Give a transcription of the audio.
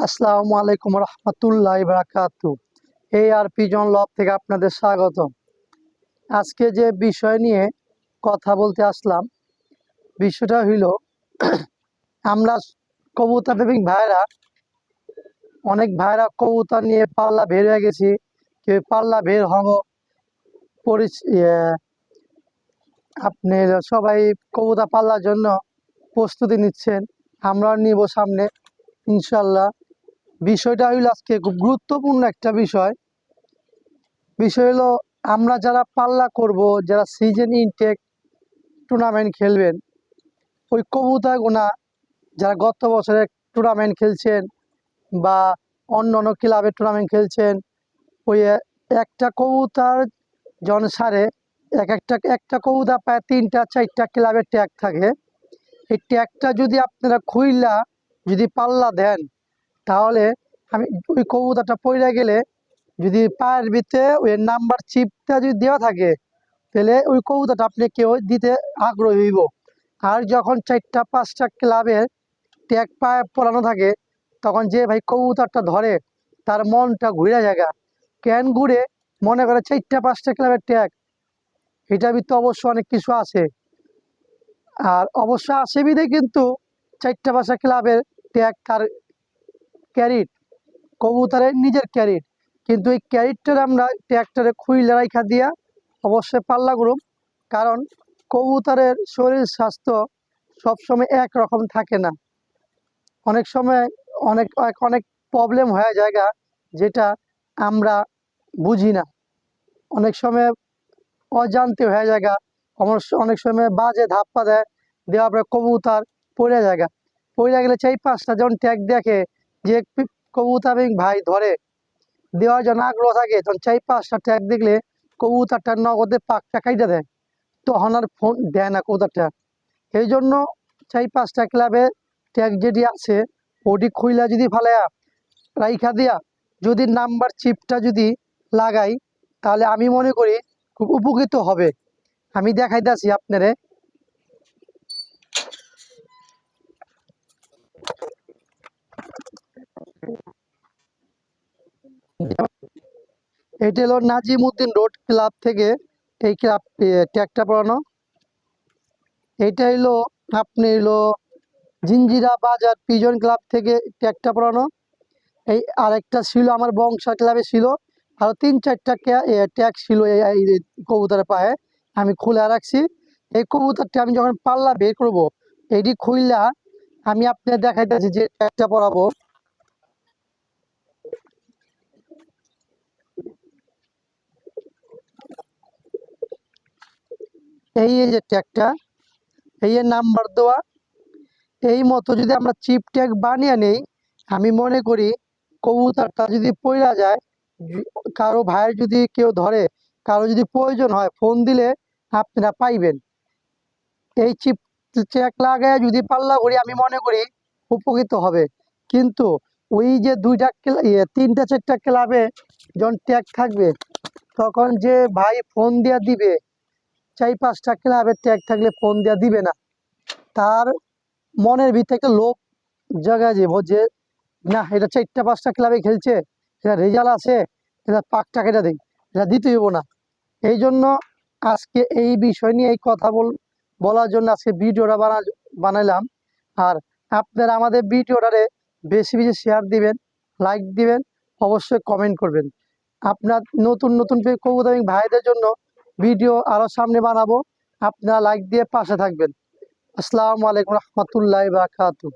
আসসালামু আলাইকুম রহমতুল্লাহি বারাকাতু। ARP জন লব থেকে আপনাদের স্বাগত। আজকে যে বিষয় নিয়ে কথা বলতে আসলাম, বিষয়টা হইল আমরা কবুতর প্রেমিক ভাইরা, অনেক ভাইরা কবুতর নিয়ে পাল্লা বের হয়ে গেছি। কেউ পাল্লা বের হব আপনি সবাই কবুতর পাল্লার জন্য প্রস্তুতি নিচ্ছেন, আমরা নিব সামনে ইনশাল্লাহ। বিষয়টা হইল আজকে খুব গুরুত্বপূর্ণ একটা বিষয় হলো আমরা যারা পাল্লা করব, যারা সিজন ইনটেক টুর্নামেন্ট খেলবেন, ওই কবুতর গোনা যারা গত বছরে টুর্নামেন্ট খেলছেন বা অন্য অন্য ক্লাবে টুর্নামেন্ট খেলছেন, ওই একটা কবুতর জন সারে একটা কবুতর প্রায় 3-4টা ক্লাবের ট্যাগ থাকে। এই ট্যাগটা যদি আপনারা খুইলা যদি পাল্লা দেন, তাহলে আমি ওই কবুতরটা পড়ে গেলে যদি পায়ের ভিতরে ওই নাম্বার চিপটা যদি দেওয়া থাকে, তাহলে ওই কবুতরটা আপনি কেউ দিতে আগ্রহী হইব। আর যখন 4-5টা ক্লাবের ট্যাগ পায়ে পড়ানো থাকে, তখন যে ভাই কবুতরটা ধরে তার মনটা ঘুরে জায়গা কেন ঘুরে, মনে করে 4-5টা ক্লাবের ট্যাগ, এটার ভিতরে অবশ্য অনেক কিছু আছে। আর অবশ্য আসে বিধে কিন্তু 4-5টা ক্লাবের ট্যাগ তার ক্যারিট, কবুতরের নিজের ক্যারিট, কিন্তু এই ক্যারিটটার আমরা ট্যাগটারে খুইলে রাইখা দিয়া অবশ্যই পাল্লা করুম। কারণ কবুতরের শরীর স্বাস্থ্য সবসময় একরকম থাকে না, অনেক সময় অনেক অনেক প্রবলেম হয়ে জায়গা যেটা আমরা বুঝি না, অনেক সময় অজান্তে হয়ে জায়গা, অনেক সময় বাজে ধাপ্পা দেওয়ার পরে কবুতর পড়ে জায়গা, পড়ে গেলে 4-5টা যখন ট্যাগ দেখে যে কবুতর ভাই ধরে দেওয়ার জন্য আগ্রহ থাকে, তখন 4-5টা ট্যাগ দেখলে কবুতরটা নগদে পাকটা কাইটা দেয়, তখন আর ফোন দেয় না কবুতরটা। এই জন্য 4-5টা ক্লাবে ট্যাগ যেটি আছে ওটি খুইলা যদি ফালাইয়া রাইখা দিয়া যদি নাম্বার চিপটা যদি লাগাই, তাহলে আমি মনে করি খুব উপকৃত হবে। আমি দেখাইতেছি আপনারে। এটা হলো নাজিমউদ্দিন রোড ক্লাব থেকে এই ক্লাব ট্যাগটা পড়ানো। এটা হলো আপনি জিঞ্জিরা বাজার পিজন ক্লাব থেকে ট্যাগটা পড়ানো। এই আরেকটা ছিল আমার বংশা ক্লাবে ছিল, আরও 3-4টা ট্যাগ ছিল এই কবুতরের পায়ে, আমি খুলে রাখছি। এই কবুতরটা আমি যখন পাল্লা বের করব, এটি খুললা আমি আপনার দেখাইতেছি যে ট্যাগটা পরাবো। এই যে ট্যাগটা, এই নাম্বার দেওয়া, এই মতো যদি আমরা চিপ ট্যাগ বানিয়ে নেই, আমি মনে করি কবুতরটা যদি পড়া যায়, কারো ভাইয়ের যদি কেউ ধরে, কারো যদি প্রয়োজন হয়, ফোন দিলে আপনারা পাইবেন। এই চিপ ট্যাগ লাগায় যদি পাল্লা করি, আমি মনে করি উপকৃত হবে। কিন্তু ওই যে 3-4টা ক্লাবে যখন ট্যাগ থাকবে, তখন যে ভাই ফোন দেওয়া দিবে, 4-5টা ক্লাবের ট্যাগ থাকলে ফোন দেওয়া দিবে না, তার মনের ভিতরে একটা লোভ জায়গা যাবো যে না, এটা 4-5টা ক্লাবে খেলছে, এটা রেজাল্ট আছে, এটা পাকটা কেটে দেয়, এটা দিতে হইব না। এই জন্য আজকে এই বিষয় নিয়ে এই কথা বলার জন্য আজকে ভিডিওটা বানাইলাম। আর আপনারা আমাদের ভিডিওটারে বেশি বেশি শেয়ার দিবেন, লাইক দিবেন, অবশ্যই কমেন্ট করবেন। আপনার নতুন নতুন কবুতর ভাইদের জন্য ভিডিও আরও সামনে বানাবো, আপনারা লাইক দিয়ে পাশে থাকবেন। আসসালামু আলাইকুম রহমতুল্লাহি বারাকাতুহু।